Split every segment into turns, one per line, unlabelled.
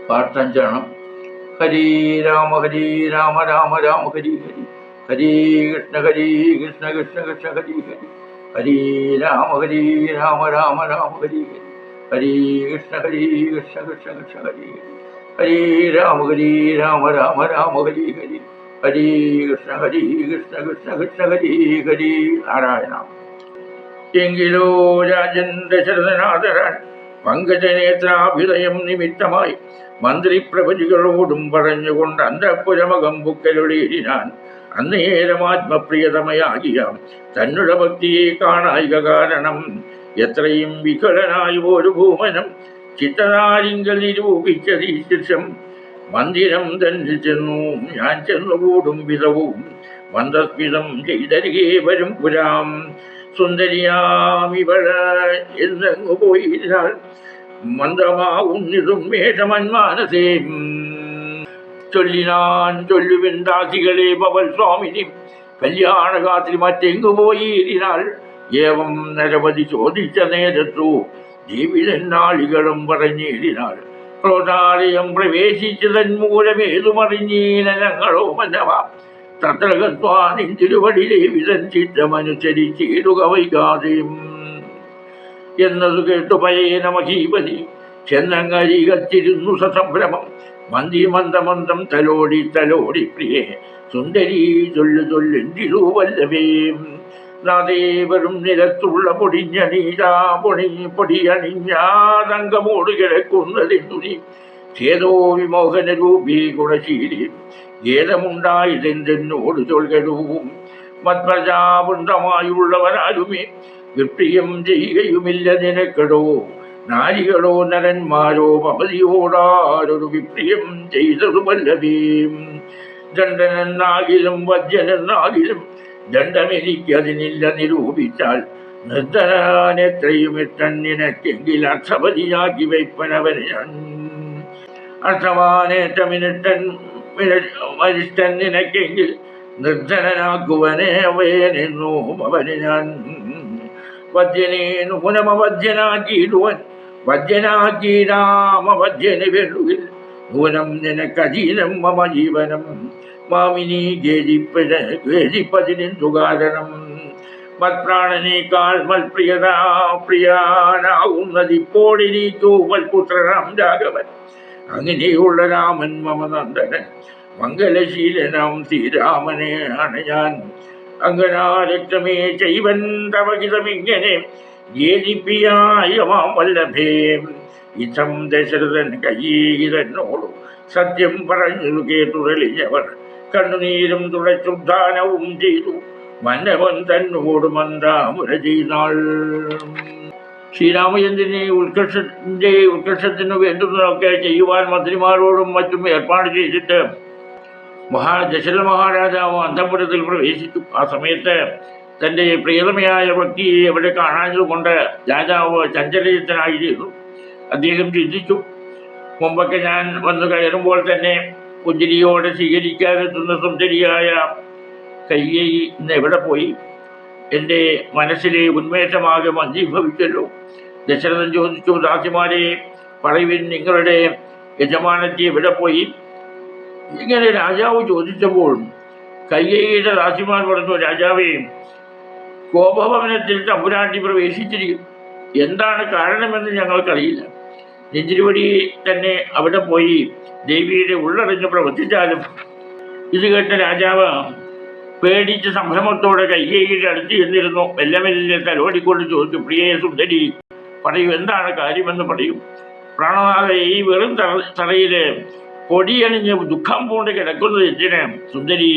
പാട്ടഞ്ചണം. ഹരി രാമ രാമ രാമ ഹരി ഹരി, ഹരി കൃഷ്ണ കൃഷ്ണ കൃഷ്ണ ഹരി ഹരി, ഹരി രാമ രാമ രാമ ഹരി ഹരി, ഹരി കൃഷ്ണ കൃഷ്ണ കൃഷ്ണ ഹരി ഹരി, ഹരി രാമ രാമ ഹരി ഹരി, ഹരി കൃഷ്ണ കൃഷ്ണ കൃഷ്ണ ഹരി ഹരി. നാരായണ. എങ്കിലോ രാജൻ ദശരഥനാഥരാൻ പങ്കജനേത്രാഭ്യുദയം നിമിത്തമായി മന്ത്രിപ്രഭുജികളോടും പറഞ്ഞുകൊണ്ട് അന്തഃപുരമകം ബുക്കലൊളിയിനാൻ. അന്നേരമാത്മപ്രിയതമയാകിയാം തന്നുടെ ഭക്തിയെ കാണായിക കാരണം എത്രയും വികലനായ ഒരു ഭൂമനം ചിത്തനാരിങ്കൽ നിരൂപിച്ചതീ ശിർഷം. മന്ദിരം തന്നിൽ ചെന്നു ഞാൻ ചെന്നുകൂടും വിധവും മന്ദസ്മിതം ചെയ്തരികെ വരും പുരാം. സുന്ദരിയാമിവള എന്നങ്ങു പോയിരുന്നാൽ മന്ദമാവുന്നിതും മേഷമന്മാനസേ. ചൊല്ലിനാൻ ചൊല്ലുവിൻ ദാസികളെ ഭവൽ സ്വാമിനി കല്യാണകാത്തിൽ മറ്റെങ്ങു പോയിരുന്നാൽ. ഏവം നിരവധി ചോദിച്ച നേരത്തു ജീവിതനാളികളും പറഞ്ഞിരുന്നാൽ. ക്രോധാലയം പ്രവേശിച്ചു തന്മൂലമേതുമറിഞ്ഞീന ഞങ്ങളോ മനവാ. തത്രകത്വാനിൻ തിരുവടിയിലെ വിധൻ ചിത്രമനുസരിച്ചിടുക വൈകാതെയും എന്നതു കേട്ടു പയേന മഹീപതി ചെന്നങ്ങരികത്തിരുന്നു സസംഭ്രമം. മന്ദി മന്ദമന്ദം തലോടി തലോടി പ്രിയേ സുന്ദരീ ചൊല്ലുചൊല്ലിന്തിരു വല്ലഭേ. നാദേവരും നിലത്തുള്ള പൊടിഞ്ഞണീരാ പൊടിയണിഞ്ഞാതങ്കമോട് കിടക്കുന്നതെന്തുനി ചേതോ വിമോഹന രൂപീ ഗുണശീലി ഖേദമുണ്ടായതെന്തെന്നോട് ചൊൽകടവും. മത്പ്രജാവൃന്ദമായുള്ളവരാരുമേ വിപ്രിയം ചെയ്യുകയുമില്ല നിനക്കടോ. നാരികളോ നരന്മാരോ ഭവതിയോടാരൊരു വിപ്രിയം ചെയ്തതുമല്ലവേ. ദണ്ഡനെന്നാകിലും വജ്ജനെന്നാകിലും ദണ്ഡമെനിക്കതിനില്ല നിരൂപിച്ചാൽ. നിർദ്ധനാനെത്രയും എത്തൻ നിനക്കെങ്കിൽ അർത്ഥപതിയാക്കി വയ്പ്പനവന് ഞാൻ. അർത്ഥവാനേറ്റമിനിട്ടൻ മരിഷ്ടൻ നിനക്കെങ്കിൽ നിർദ്ധനാക്കുവനെ അവയെന്നു അവന് ഞാൻ. വജ്ജനെ നൂനമവജ്ജനാക്കിയിടുവൻ വജ്ജനാക്കിയിടാമവജ്ജന് വെള്ളുകിൽ നൂനം നിനക്കധീനം മമ ജീവനം. മാമിനി ഖേദിപ്പതിനെന്തു കാരണം. മത്പ്രാണനേക്കാൾ മൽപ്രിയനാവുന്നതിപ്പോഴെനിക്കു മൽപുത്രനാം രാഘവൻ. അങ്ങനെയുള്ള രാമൻ മമ നന്ദനൻ മംഗലശീലനാം ശ്രീരാമനെ ആണ് ഞാൻ. അങ്കനാരക്തമേ ചൈവൻ തവഹിതമിങ്ങനെ ഖേദിപ്പിയായ മാം വല്ലഭേ. ഇത്തം ദശരഥൻ കയ്യേതന്നോടു സത്യം പറഞ്ഞു കേട്ടുറലിഞ്ഞവർ കണ്ണുനീരും തുടച്ചുദ്ധാനവും ചെയ്തു മന്നവൻ തന്നോട് മന്ദാമുര ചെയ്താൾ. ശ്രീരാമചന്ദ്രനെ ഉത്കർഷത്തിനു വേണ്ടുന്നതൊക്കെ ചെയ്യുവാൻ മന്ത്രിമാരോടും മറ്റും ഏർപ്പാട് ചെയ്തിട്ട് ദശരഥ മഹാരാജാവ് അന്തഃപുരത്തിൽ പ്രവേശിച്ചു. ആ സമയത്ത് തൻ്റെ പ്രിയതമയായ വ്യക്തിയെ അവിടെ കാണാഞ്ഞതുകൊണ്ട് രാജാവ് ചഞ്ചലചിത്തനായിരുന്നു. അദ്ദേഹം ചിന്തിച്ചു, മുമ്പൊക്കെ ഞാൻ വന്നു കയറുമ്പോൾ തന്നെ പുഞ്ചിരിയോടെ സ്വീകരിക്കാനെത്തുന്ന സുന്ദരിയായ കൈകേയി ഇന്ന് എവിടെ പോയി? എൻ്റെ മനസ്സിലെ ഉന്മേഷമാകെ മന്ദീഭവിച്ചല്ലോ. ദശരഥൻ ചോദിച്ചു, ദാസിമാരെ പറയുവിൻ, നിങ്ങളുടെ യജമാനത്തി എവിടെ പോയി? ഇങ്ങനെ രാജാവ് ചോദിച്ചപ്പോൾ കൈകേയിയുടെ ദാസിമാർ പറഞ്ഞു, രാജാവേ, കോപഭവനത്തിൽ തമ്പുരാട്ടി പ്രവേശിച്ചിരിക്കും. എന്താണ് കാരണമെന്ന് ഞങ്ങൾക്കറിയില്ല. നെഞ്ചിരിവടി തന്നെ അവിടെ പോയി ദേവിയുടെ ഉള്ളറിഞ്ഞ് പ്രവർത്തിച്ചാലും. ഇത് കേട്ട രാജാവ് പേടിച്ച് സംഭ്രമത്തോടെ കൈകേയിയുടെ അടുത്ത് ചെന്നിരുന്നു. മെല്ലെ തലോടിക്കൊണ്ട് ചോദിച്ചു, പ്രിയേ സുന്ദരി, പറയൂ, എന്താണ് കാര്യമെന്ന് പറയൂ. പ്രാണനാഥ, ഈ വെറും തറയില് പൊടിയണിഞ്ഞ് ദുഃഖം പൂണ്ട് കിടക്കുന്നത് എന്തിന്? സുന്ദരി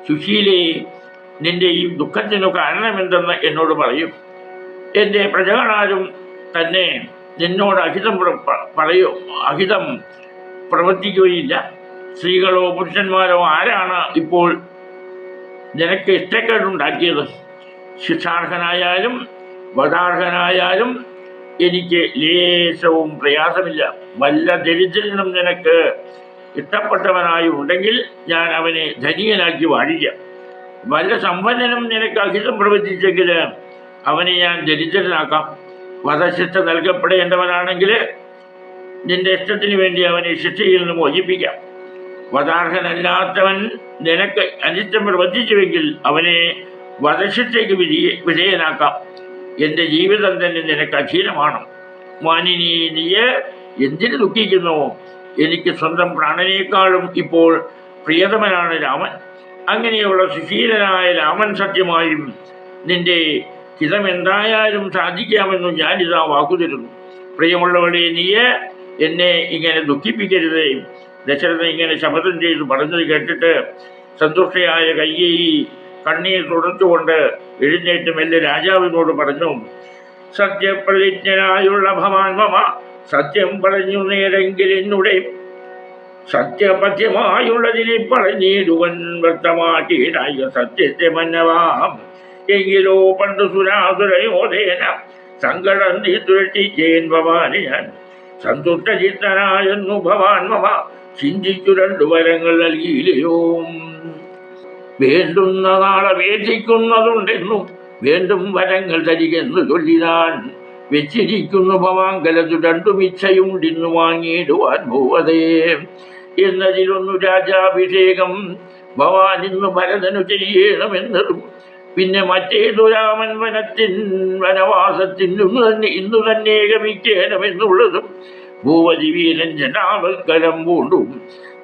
സുശീലേ, നിന്റെ ഈ ദുഃഖത്തിനു കാരണമെന്തെന്ന് എന്നോട് പറയും. എൻ്റെ പ്രജകളാരും തന്നെ നിന്നോട് അഹിതം പ്രവർത്തിക്കുകയില്ല. സ്ത്രീകളോ പുരുഷന്മാരോ ആരാണ് ഇപ്പോൾ നിനക്ക് ഇഷ്ടക്കേടുണ്ടാക്കിയത്? ശിക്ഷാർഹനായാലും വധാർഹനായാലും എനിക്ക് ലേശവും പ്രയാസമില്ല. വല്ല ദരിദ്രനും നിനക്ക് ഇഷ്ടപ്പെട്ടവനായി ഉണ്ടെങ്കിൽ ഞാൻ അവനെ ധനികനാക്കി വാഴിക്കാം. വല്ല സമ്പന്നനും നിനക്ക് അഹിതം പ്രവർത്തിച്ചെങ്കിൽ അവനെ ഞാൻ ദരിദ്രനാക്കാം. വധശിക്ഷ നൽകപ്പെടേണ്ടവനാണെങ്കിൽ നിന്റെ ഇഷ്ടത്തിന് വേണ്ടി അവനെ ശിക്ഷയിൽ നിന്ന് മോചിപ്പിക്കാം. വധാർഹനല്ലാത്തവൻ നിനക്ക് അനിഷ്ടം പ്രവർത്തിച്ചുവെങ്കിൽ അവനെ വധശിക്ഷയ്ക്ക് വിധേയനാക്കാം. എൻ്റെ ജീവിതം തന്നെ നിനക്ക് അധീനമാണ്. മാനിനി, നീ എന്തിനു ദുഃഖിക്കുന്നു? എനിക്ക് സ്വന്തം പ്രാണനേക്കാളും ഇപ്പോൾ പ്രിയതമനാണ് രാമൻ. അങ്ങനെയുള്ള സുശീലനായ രാമൻ സത്യമായും നിന്റെ ഹിതം എന്തായാലും സാധിക്കാമെന്നും ഞാനിതാ വാക്കുതരുന്നു. പ്രിയമുള്ളവളെ, നീ എന്നെ ഇങ്ങനെ ദുഃഖിപ്പിക്കരുത്. ദശരഥൻ ഇങ്ങനെ ശപഥം ചെയ്തു പറഞ്ഞത് കേട്ടിട്ട് സന്തുഷ്ടയായ കൈകേയി കണ്ണീർ തുടച്ചുകൊണ്ട് എഴുന്നേറ്റ് മെല്ലെ രാജാവിനോട് പറഞ്ഞു, സത്യപ്രതിജ്ഞനായുള്ള ഭവാൻ മമ സത്യം പറഞ്ഞു നേരെങ്കിൽ എന്നുടെ സത്യപഥ്യമായുള്ളതിനെ പറഞ്ഞിടുവൻ വ്യക്തമാക്കിയിടായ സത്യത്തെ മന്നവാം. എങ്കിലോ പണ്ട് സുരാസുരയോധേന സങ്കടം തീർച്ചേൻ ഭവാനെ ഞാൻ സന്തുഷ്ടചിത്തനായെന്നു ഭവാൻ മമ ചിന്തിച്ചു 2 വരങ്ങൾ നൽകിയില്ലയോ? വേണ്ടുന്ന നാളപേക്ഷിക്കുന്നതുണ്ടെന്നും വീണ്ടും വരങ്ങൾ തരികെന്ന് ചൊല്ലിനാൻ വെച്ചിരിക്കുന്നു ഭവാങ്കലതു 2 ഇച്ഛയുണ്ടിന്നു വാങ്ങിയിടുവാൻ ഭൂവതേ. എന്നതിലൊന്നു രാജാഭിഷേകം ഭവാൻ ഇന്ന് ഭരതനു ചെയ്യണമെന്നതും പിന്നെ മറ്റേതു രാമൻ വനവാസത്തിനു തന്നെ ഗമിക്കണമെന്നുള്ളതും ഭൂവതി വീരൻ ജനാവൽക്കരം പൂണ്ടും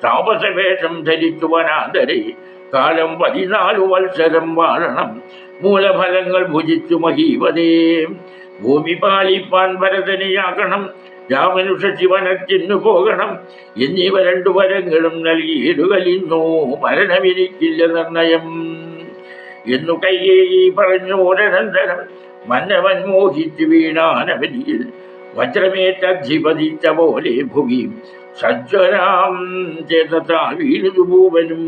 താപസവേഷം ധരിച്ചു വനാന്തരെ കാലം 14 വത്സരം വാഴണം. മൂലഫലങ്ങൾ ഭുജിച്ചു മഹീപതേ. ഭൂമി പാലിപ്പാൻ ഭരതനെയാക്കണം. രാമനുഷ ശിവനത്തിനു പോകണം. എന്നിവ 2 വരങ്ങളും നൽകിയിടുകലിന്നു മരണമെനിക്കില്ല നിർണയം എന്നു കൈകേയി പറഞ്ഞു. ഒരനന്തരം മന്നവൻ മോഹിച്ചു വീണാനവനിയിൽ വജ്രമേറ്റധിപതിച്ച പോലെ ഭുവി സജ്വരാം ചേതത്താൽ വീണു ഭൂവനും.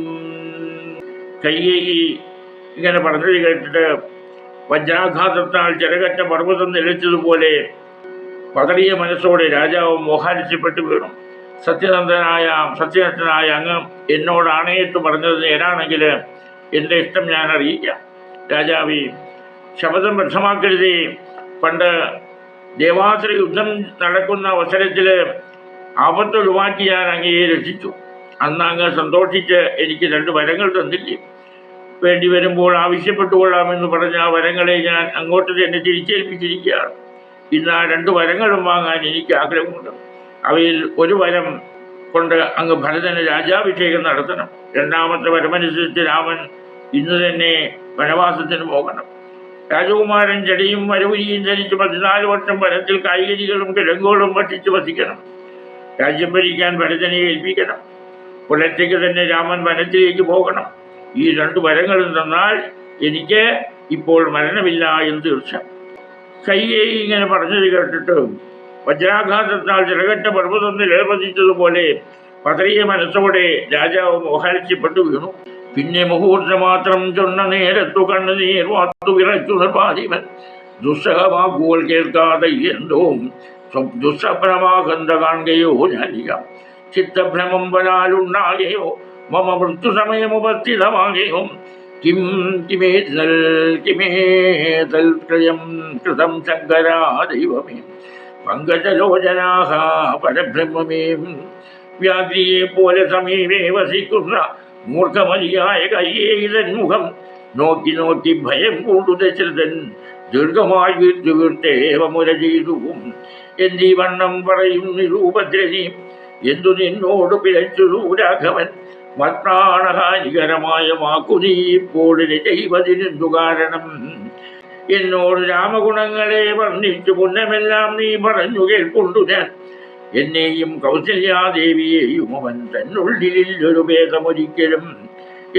കൈകേയി ഇങ്ങനെ പറഞ്ഞത് കേട്ടിട്ട് വജ്രാഘാതത്താൽ ചിറകറ്റ പർവ്വതം നിലച്ചതുപോലെ പതറിയ മനസ്സോടെ രാജാവ് മോഹാലിസ്യപ്പെട്ടു വീണു. സത്യനന്ദനായ അങ്ങ് എന്നോട് ആണയിട്ട് പറഞ്ഞത് നേരാണെങ്കിൽ എൻ്റെ ഇഷ്ടം ഞാൻ അറിയിക്കാം. രാജാവി, ശപഥം വ്യക്തമാക്കരുതേ. പണ്ട് ദേവാസുര യുദ്ധം നടക്കുന്ന അവസരത്തിൽ ആപത്തൊഴിവാക്കി ഞാൻ അങ്ങയെ രക്ഷിച്ചു. അന്ന് അങ്ങ് സന്തോഷിച്ച് എനിക്ക് 2 വരങ്ങൾ തന്നില്ലേ? വേണ്ടി വരുമ്പോൾ ആവശ്യപ്പെട്ടുകൊള്ളാമെന്ന് പറഞ്ഞ ആ വരങ്ങളെ ഞാൻ അങ്ങോട്ട് തന്നെ തിരിച്ചേൽപ്പിച്ചിരിക്കുകയാണ്. ഇന്ന് ആ 2 വരങ്ങളും വാങ്ങാൻ എനിക്ക് ആഗ്രഹമുണ്ട്. അവയിൽ ഒരു വരം കൊണ്ട് അങ്ങ് ഭരതന് രാജാഭിഷേകം നടത്തണം. 2ാമത്തെ വരമനുസരിച്ച് രാമൻ ഇന്ന് തന്നെ വനവാസത്തിന് പോകണം. രാജകുമാരൻ ജടയും വരവുരിയും ധരിച്ച് 14 വർഷം വനത്തിൽ കായികരികളും കിഴങ്ങുകളും ഭക്ഷിച്ച് വസിക്കണം. രാജ്യം ഭരിക്കാൻ ഭരതനെ ഏൽപ്പിക്കണം. പുലർച്ചയ്ക്ക് തന്നെ രാമൻ വനത്തിലേക്ക് പോകണം. ഈ 2 വരങ്ങളും തന്നാൽ എനിക്ക് ഇപ്പോൾ മരണമില്ല എന്ന് തീർച്ച. കൈകേയി ഇങ്ങനെ പറഞ്ഞത് കേട്ടിട്ട് വജ്രാഘാതത്താൽ ചിറകറ്റ പർവ്വതം നിലപതിച്ചതുപോലെ പതറിയ മനസ്സോടെ രാജാവ് മോഹാലിസ്യപ്പെട്ടു വീണു. പിന്നെ മുഹൂർത്തം മാത്രം ചൊന്ന നേരത്തു കണ്ണുനീർ വാത്തു വിറച്ചു നിർവാദിവൻ ദുസ്സഹവാക്കുകൾ കേൾക്കാതെ എന്തോ ദുസ്സപ്രമാകന്ത കാണുകയോ ഞാനിയാം. ചിത്തഭ്രമം വനാലുണ്ടാകെയോ മമ മൃത്യുസമയമുപസ്ഥിതമാകെയോ കിം കിമേതൽ കൃതം ശങ്കരാ ദൈവമേ പങ്കജലോചനാഹ പരബ്രഹ്മമേ. വ്യാധിയെ പോലെ സമീപേ വസിക്കുന്ന മൂർഖമതിയായ കൈകേയിതൻ മുഖം നോക്കി നോക്കി ഭയം പൂണ്ടു ദശരഥൻ ദീർഘമായി വീർത്തേവമുര ചെയ്തു. എന്നീ വണ്ണം പറയും നിരൂപദ്രനി എന്തു നിന്നോട് പിഴച്ചു രാഘവൻ മത്പ്രാണഹാനികരമായ വാക്കു നീ ഇപ്പോൾ ചെയ്വതിനെന്തു കാരണം? എന്നോട് രാമഗുണങ്ങളെ വർണ്ണിച്ചു പുണ്യമെല്ലാം നീ പറഞ്ഞു കേൾക്കൊണ്ടു ഞാൻ. എന്നെയും കൗസല്യാദേവിയെയും അവൻ തന്നുള്ളിലൊരു ഭേദമൊരിക്കലും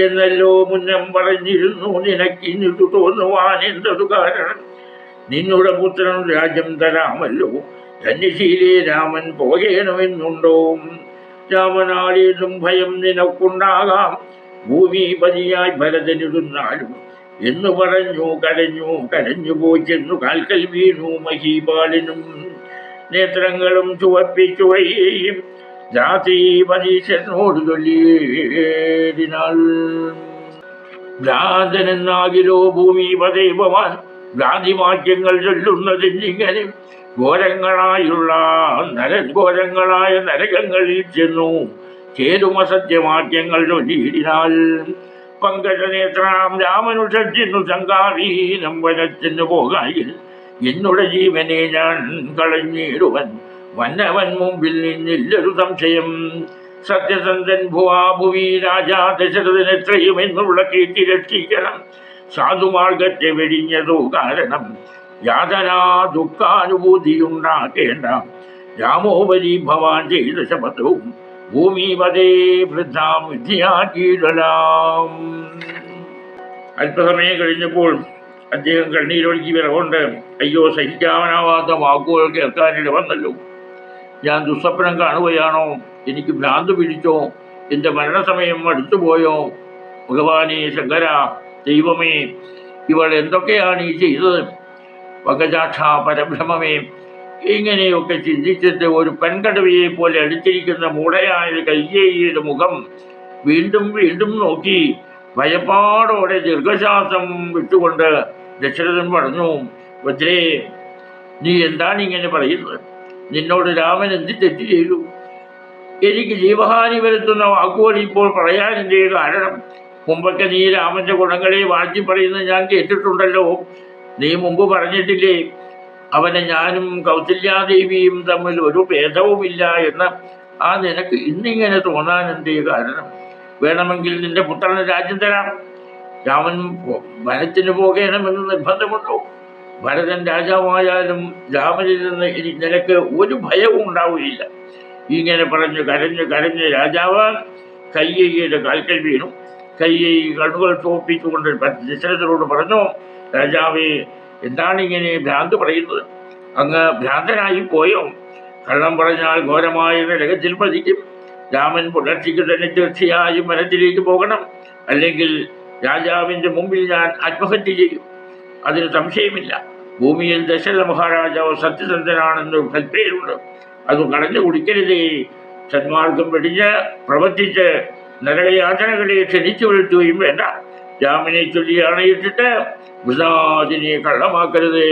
എന്നല്ലോ മുന്നം പറഞ്ഞിരുന്നു. നിനക്കിന്നിട്ടു തോന്നുവാൻ എന്തതു കാരണം? നിന്നുടെ പുത്രൻ രാജ്യം തരാമല്ലോ. ധന്യശീലേ രാമൻ പോകേണമെന്നുണ്ടോ? രാമനാളേതും ഭയം നിനക്കുണ്ടാകാം. ഭൂമിപതിയായി ഭരതനിരുന്നാലും എന്നു പറഞ്ഞു കരഞ്ഞു പോയിച്ചെന്നു കാൽക്കൽ വീണു മഹീപാലനും. നേത്രങ്ങളും ചുവപ്പിച്ചു വയ്യേയും രാത്രി പരീശനോട് ചൊല്ലിയേടിനാൾ. ഭ്രാന്തനെന്നാകിലോ ഭൂമിപതൈവമാൻ ഭ്രാന്തിവാക്യങ്ങൾ ചൊല്ലുന്നതിങ്ങനെ ഘോരങ്ങളായുള്ള നരഘോരങ്ങളായ നരകങ്ങളിൽ ചെന്നു ചേരുമസത്യവാക്യങ്ങൾ ചൊല്ലിയിടിനാൽ പങ്കജനേത്രാം രാമനുഷത്തിനു ശങ്കാവീനം വനത്തിനു പോകായിൽ എന്നുടെ ജീവനെ ഞാൻ കളഞ്ഞിടുവൻ വന്നവൻ മുമ്പിൽ നിന്നില്ലൊരു സംശയം. സത്യസന്ധൻ ഭുവാഭുവി രാജാ ദശരഥനെത്രയും എന്നുള്ള കീർത്തി രക്ഷിക്കണം. സാധുമാർഗത്തെ വെടിഞ്ഞതോ കാരണം യാതനാ ദുഃഖാനുഭൂതിയുണ്ടാക്കേണ്ട. രാമോപരി ഭവാൻ ചെയ്ത ശപഥവും ഭൂമിപതേ വൃദ്ധാം വിദ്യാക്കീടലാം. അല്പസമയം കഴിഞ്ഞപ്പോൾ അദ്ദേഹം കണ്ണീരൊഴുക്കി വിറകൊണ്ട് അയ്യോ, സഹിക്കാനാവാത്ത വാക്കുകൾ കേൾക്കാനിട വന്നല്ലോ. ഞാൻ ദുസ്വപ്നം കാണുകയാണോ? എനിക്ക് ഭ്രാന്ത് പിടിച്ചോ? എൻ്റെ മരണസമയം അടുത്തുപോയോ? ഭഗവാനെ ശങ്കര, ദൈവമേ, ഇവൾ എന്തൊക്കെയാണ് ഈ ചെയ്തത്? വകജാക്ഷ പരബ്രഹ്മമേ, ഇങ്ങനെയൊക്കെ ചിന്തിച്ചിട്ട് ഒരു പെൺകടവിയെ പോലെ അടുത്തിരിക്കുന്ന മൂടയായ കൈകേയിയുടെ മുഖം വീണ്ടും വീണ്ടും നോക്കി ഭയപ്പാടോടെ ദീർഘശ്വാസം വിട്ടുകൊണ്ട് ദശരഥൻ പറഞ്ഞു, ഭദ്രേ, നീ എന്താണ് ഇങ്ങനെ പറയുന്നത്? നിന്നോട് രാമൻ എന്ത് തെറ്റ് ചെയ്തു? എനിക്ക് ജീവഹാനി വരുത്തുന്ന വാക്കുകൾ ഇപ്പോൾ പറയാൻ എൻ്റെ കാരണം. മുമ്പൊക്കെ നീ രാമൻ്റെ ഗുണങ്ങളെ വാഴ്ത്തി പറയുന്നത് ഞാൻ കേട്ടിട്ടുണ്ടല്ലോ. നീ മുമ്പ് പറഞ്ഞിട്ടില്ലേ, അവനെ ഞാനും കൗസല്യാദേവിയും തമ്മിൽ ഒരു ഭേദവുമില്ല എന്ന്. ആ നിനക്ക് ഇന്നിങ്ങനെ തോന്നാൻ എൻ്റെ കാരണം? വേണമെങ്കിൽ നിന്റെ പുത്രന് രാജ്യം തരാം. രാമൻ വനത്തിന് പോകണമെന്ന് നിർബന്ധമുണ്ടോ? ഭരതൻ രാജാവായാലും രാമനിൽ നിന്ന് നിനക്ക് ഒരു ഭയവും ഉണ്ടാവുകയില്ല. ഇങ്ങനെ പറഞ്ഞു കരഞ്ഞ് രാജാവ് കൈകേയിയുടെ കാൽക്കൽ വീണു. കൈകേയി കണ്ണുകൾ ചോപ്പിച്ചുകൊണ്ട് ദശരഥനോട് പറഞ്ഞു, രാജാവേ, എന്താണ് ഇങ്ങനെ ഭ്രാന്ത് പറയുന്നത്? അങ്ങ് ഭ്രാന്തനായി പോയോ? കള്ളം പറഞ്ഞാൽ ഘോരമായ നരകത്തിൽ പതിക്കും. രാമൻ പുലർച്ചയ്ക്ക് തന്നെ തീർച്ചയായും വനത്തിലേക്ക് പോകണം. അല്ലെങ്കിൽ രാജാവിൻ്റെ മുമ്പിൽ ഞാൻ ആത്മഹത്യ ചെയ്യും. അതിന് സംശയമില്ല. ഭൂമിയിൽ ദശരഥ മഹാരാജാവ് സത്യസന്ധനാണെന്ന് കൽപ്പേരുണ്ട്. അത് കളഞ്ഞു കുടിക്കരുതേ. സന്മാർഗം വെടിഞ്ഞ് പ്രവർത്തിച്ച് നരകയാതനകളെ ക്ഷണിച്ചു വരുത്തുകയും വേണ്ട. രാമനെ ചൊല്ലി അണയിട്ടിട്ട് വൃതാദിനെ കള്ളമാക്കരുത്.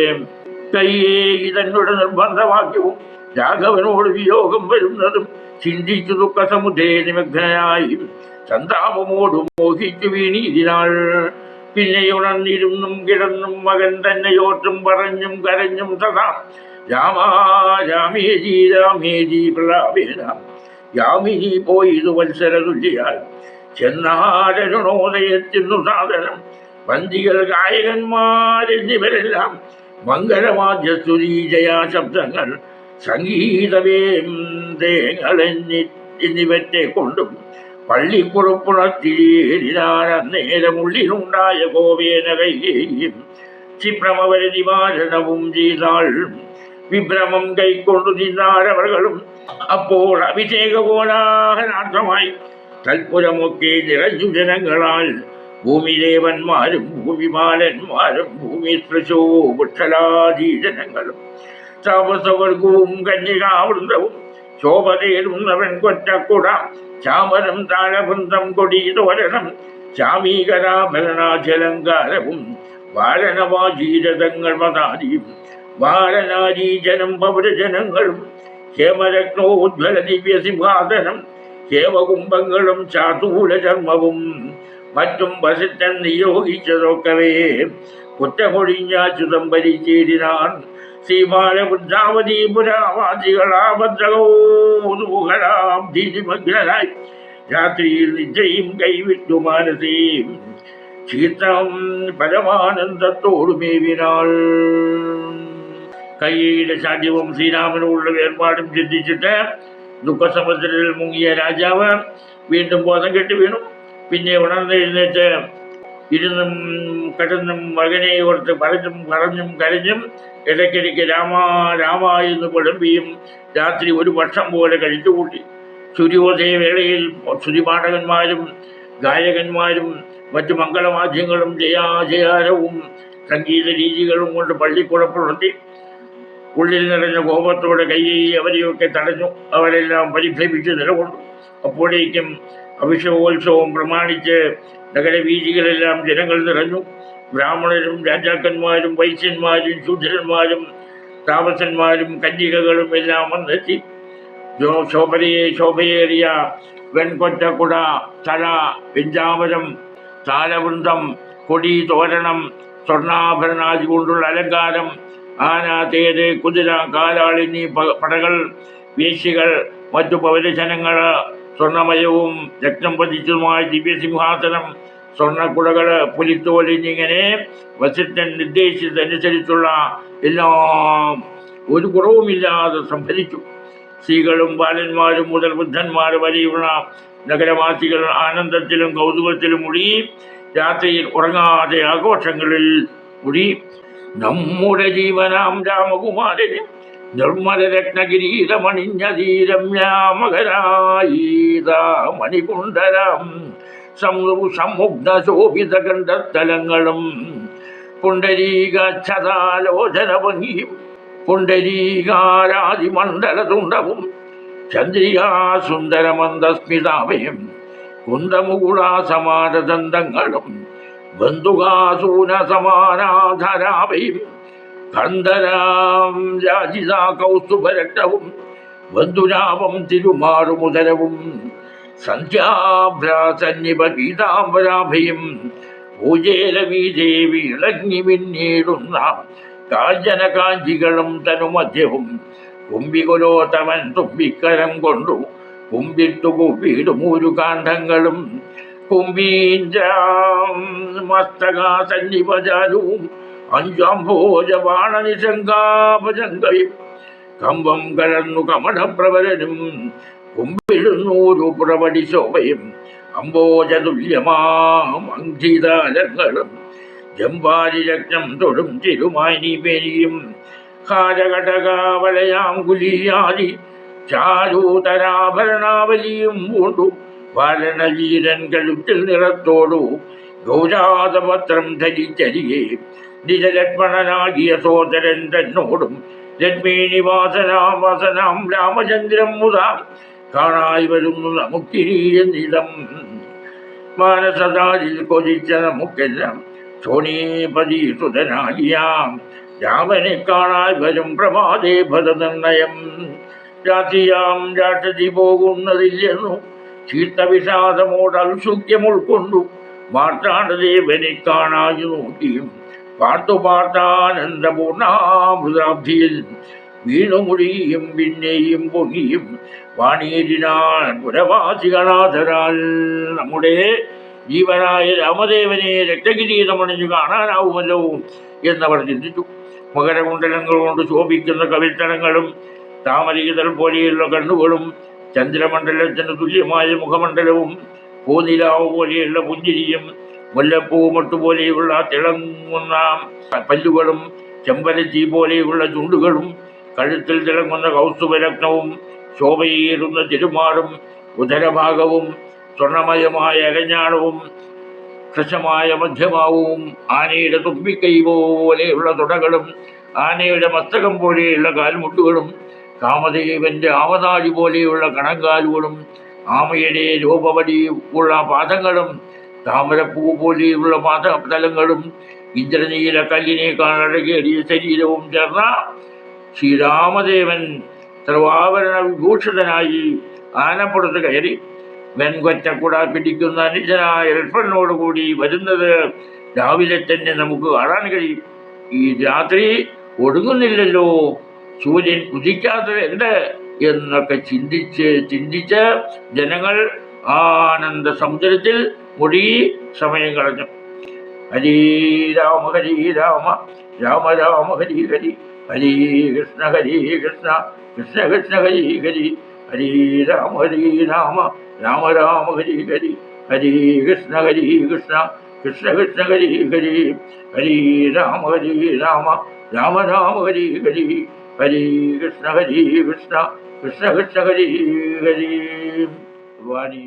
കൈകേയി തന്നോട് നിർബന്ധവാക്യവും രാഘവനോട് വിയോഗം വരുന്നതും ചിന്തിച്ചു ദുഃഖസമുദ്രേ നിമഗ്നനായി സന്താപമോടും മോഹിച്ചു വീണീതിനാൾ. പിന്നെ ഉണർന്നിരുന്നും കിടന്നും മകൻ തന്നെയോർത്തും പറഞ്ഞും കരഞ്ഞും സദാ രാമാ രാമേജി രാമേജി പ്രലാപേന യാമിനി പോയിതു വത്സരതുല്യാൽ ചെന്നാരരുണോദയത്തിനു സാധനം വന്തികൾ ഗായകന്മാരെന്നിവരെല്ലാം മംഗളവാദ്യസ്തുതി ജയാശബ്ദങ്ങൾ സംഗീതവേന്തങ്ങൾ എന്നിവറ്റെ കൊണ്ടും പള്ളിക്കുറുപ്പുണത്തിരിനാൻ അന്നേരമുള്ളിലുണ്ടായ കോവേന കൈകേയും ക്ഷിപ്രമവര നിവാരണവും ചെയ്താൾ. വിഭ്രമം കൈക്കൊണ്ടു നിന്നാരവകളും അപ്പോൾ അഭിഷേക കോലാഹലാർത്ഥമായി തൽപുരമൊക്കെ നിറഞ്ഞു ജനങ്ങളാൽ ഭൂമിദേവന്മാരും ഭൂമിമാലന്മാരും ഭൂമി സ്പൃശോ വൃക്ഷലാദീ ജനങ്ങളും താപസവർഗവും കന്യകാവൃന്ദവും ശോഭതേടുന്നവൻ കൊറ്റക്കുട ചാമരം താഴവൃന്ദം കൊടിതോരണം ചാമീകരാഭരണാചലങ്കാരവും വാരണവാജീരഥങ്ങൾ മതാദിയും വാരണാരീജനം പൗരജനങ്ങളും ഹേമരത്നോജ്വല ദിവ്യസിംഹാസനം ഹേമകുംഭങ്ങളും ചാതൂല ചർമ്മവും മറ്റും വസിഷ്ഠൻ നിയോഗിച്ചതൊക്കവേ കുറ്റമൊഴിഞ്ഞാച്യുതം ഭരിച്ചേരിനാൻ. ശ്രീബാലബുദ്ധാവതി പുരാവാസികളാഭദ്രകോതുകളാം ധീതിമഗ്നരായി രാത്രിയിൽ നിശ്ചയും കൈവിട്ടു മാനസീം ചീത്രം പരമാനന്ദത്തോടുമേവിനാൾ. കൈകേയിയുടെ ശാഠ്യവും ശ്രീരാമനോടുള്ള വേർപാടും ചിന്തിച്ചിട്ട് ദുഃഖസമുദ്രത്തിൽ മുങ്ങിയ രാജാവ് വീണ്ടും ബോധം കെട്ടി വീണു. പിന്നെ ഉണർന്നെഴുന്നേറ്റ് ഇരുന്നും കിടന്നും മകനെ ഓർത്ത് പറഞ്ഞും കരഞ്ഞും ഇടയ്ക്കിടയ്ക്ക് രാമ രാമ എന്ന് പുലമ്പിയും രാത്രി ഒരു വർഷം പോലെ കഴിച്ചുകൂട്ടി. സൂര്യോദയ വേളയിൽ ശ്രുതിപാഠകന്മാരും ഗായകന്മാരും മറ്റു മംഗളവാദ്യങ്ങളും ജയാരവും സംഗീത രീതികളും കൊണ്ട് പള്ളിക്കുഴപ്പുണർത്തി. ഉള്ളിൽ നിറഞ്ഞ കോപത്തോടെ കൈകേയി അവരെയൊക്കെ തടഞ്ഞു. അവരെല്ലാം പരിഭ്രമിച്ച് നിലകൊണ്ടു. അപ്പോഴേക്കും അഭിഷേകോത്സവം പ്രമാണിച്ച് നഗരവീഥികളെല്ലാം ജനങ്ങൾ നിറഞ്ഞു. ബ്രാഹ്മണരും രാജാക്കന്മാരും വൈശ്യന്മാരും ശൂദ്രന്മാരും താമസന്മാരും കന്യകകളും എല്ലാം വന്നെത്തി. ശോഭയേറിയ വെൺകൊറ്റക്കുട, തല, വെഞ്ചാമരം, താലവൃന്ദം, കൊടി, തോരണം, സ്വർണ്ണാഭരണാദി കൊണ്ടുള്ള അലങ്കാരം, ആന, തേര്, കുതിര, കാലാളിനി പടകൾ, വേശ്യകൾ, മറ്റു പൗരജനങ്ങൾ, സ്വർണ്ണമയവും രക്തം പതിച്ചതുമായ ദിവ്യസിംഹാസനം, സ്വർണ്ണക്കുടകൾ, പുലിത്തോൽ എന്നിങ്ങനെ വസിഷ്ഠൻ നിർദ്ദേശിച്ചതനുസരിച്ചുള്ള എല്ലാം ഒരു കുറവുമില്ലാതെ സംഭരിച്ചു. സ്ത്രീകളും ബാലന്മാരും മുതൽ വൃദ്ധന്മാർ വരെയുള്ള നഗരവാസികൾ ആനന്ദത്തിലും കൗതുകത്തിലും മുടി. രാത്രിയിൽ ഉറങ്ങാതെ ആഘോഷങ്ങളിൽ മുടി. നമ്മുടെ ജീവനാം രാമകുമാരന് നിർമ്മല രത്നകിരീടമണിഞ്ഞ ധീരമ്യാമകരായീത മണികുണ്ടരം സമ്മുഗ്ധ ശോഭിത കണ്ഠസ്ഥലങ്ങളും പുണ്ടരീകച്ഛതാലോചന ഭംഗിയും പുണ്ടരീകാരാതിമണ്ഡലതുണ്ടവും ചന്ദ്രികാസുന്ദരമന്ദസ്മിതാഭയം കുന്തമുകുളാസമാനദന്തങ്ങളും ബന്ധുകാസൂന സമാനാധരാഭയും കന്ധരാം രാജിതാ കൗസ്തുഭരക്തവും ബന്ധുരാപം തിരുമാറുമുദരവും സന്ധ്യാഭ്രാസന്നിപ പീതാംബരാഭയും പൂജേലവീദേവി ഇളങ്ങി പിന്നീടുന്ന കാഞ്ചന കാഞ്ചികളും തനുമധ്യവും കുംഭികുലോത്തമൻ തുമ്പിക്കരം കൊണ്ടു കുമ്പിട്ടു കുപ്പിയിടുമൂരു കാണ്ഡങ്ങളും കുംഭീഞ്ചാം മസ്തകാസന്നിപചാരവും അഞ്ചാംഭോജ ബാണനിശങ്കാപജങ്കയും കമ്പം കലർന്നു കമഠപ്രവരനും കുമ്പിടുന്നൂരു പുറവടി ശോഭയും അംബോജതുല്യമാം അങ്കിതാലങ്ങളും ജമ്പാരി രത്നം തൊടും തിരുമായി പേരിയും ഹാരഘടകാവലയാങ്കുലിയാദി ചാരൂതരാഭരണാവലിയും പൂണ്ടു വാരണവീരൻ കഴുത്തിൽ നിറത്തോടു ഗൗരാതപത്രം ധരിച്ചരികെ നിജലക്ഷ്മണനാകിയ സോദരൻ തന്നോടും രത്മീനിവാസനാം രാമചന്ദ്രം മുതാം കാണായി വരുന്നു നമുക്കിനിയെന്നിടം. മാനസതാരിൽ കൊതിച്ച നമുക്കെല്ലാം സോണീപതി സുതനാകിയാം രാമനെ കാണാൻ വരും പ്രമാദേ ഫലനിർണയം. രാത്രിയാം രാക്ഷസി പോകുന്നതില്ലെന്നു ചീത്തവിഷാദമോട് ഔത്സുക്യം ഉൾക്കൊണ്ടു മാർത്താണ്ഡദേവനെ കാണായി നോക്കിയും പാർത്താനന്ദപൂർണാമൃതാബ്ധിയിൽ വീണുമുടിയും പിന്നെയും പൊങ്ങിയും വാണീരിനാൽ പുരവാസികളാധരാൽ നമ്മുടെ ജീവനായ രാമദേവനെ രക്തകിരീടമണിഞ്ഞു കാണാനാവുമല്ലോ എന്നവർ ചിന്തിച്ചു. മകരകുണ്ടലങ്ങൾ കൊണ്ട് ശോഭിക്കുന്ന കവിത്തരങ്ങളും താമരയിതൾ പോലെയുള്ള കണ്ണുകളും ചന്ദ്രമണ്ഡലത്തിന് തുല്യമായ മുഖമണ്ഡലവും പൂനിലാവ് പോലെയുള്ള പുഞ്ചിരിയും മുല്ലപ്പൂമൊട്ടു പോലെയുള്ള തിളങ്ങുന്ന പല്ലുകളും ചെമ്പരത്തി പോലെയുള്ള ചുണ്ടുകളും കഴുത്തിൽ തിളങ്ങുന്ന കൗസ്തുഭരത്നവും ശോഭയേറുന്ന തിരുമാറും ഉദരഭാഗവും സ്വർണമയമായ അരഞ്ഞാണവും കൃശമായ മധ്യമാവും ആനയുടെ തുമ്പിക്കൈ പോലെയുള്ള തുടകളും ആനയുടെ മസ്തകം പോലെയുള്ള കാൽമുട്ടുകളും കാമദേവന്റെ ആവനാഴി പോലെയുള്ള കണങ്കാലുകളും ആമയുടെ രൂപവടി ഉള്ള പാദങ്ങളും താമരപ്പൂ പോലെയുള്ള പാദതലങ്ങളും ഇന്ദ്രനീല കല്ലിനേക്കാൾ അഴകേറിയ ശരീരവും ചേർന്ന ശ്രീരാമദേവൻ സർവാഭരണ വിഭൂഷിതനായി ആനപ്പുറത്ത് കയറി വെൺകൊറ്റക്കുട പിടിക്കുന്ന അനുജനായ ലക്ഷ്മണനോടുകൂടി വരുന്നത് രാവിലെ തന്നെ നമുക്ക് കാണാൻ കഴിയും. ഈ രാത്രി ഒടുങ്ങുന്നില്ലല്ലോ, സൂര്യൻ ഉദിക്കാത്തത് എന്ത് എന്നൊക്കെ ചിന്തിച്ച് ജനങ്ങൾ ആനന്ദ സമുദ്രത്തിൽ മുഴുകി സമയം കളഞ്ഞു. ഹരി രാമ രാമ രാമ ഹരി ഹരി, ഹരി കൃഷ്ണ കൃഷ്ണ കൃഷ്ണ ഹരി ഹരി, ഹരി രാമ രാമ രാമ ഹരി ഹരി, ഹരി കൃഷ്ണ കൃഷ്ണ കൃഷ്ണ ഹരി ഹരി, ഹരി രാമ രാമ ഹരി ഹരി, ഹരി കൃഷ്ണ കൃഷ്ണ കൃഷ്ണ ഹരി ഹരി. വാണി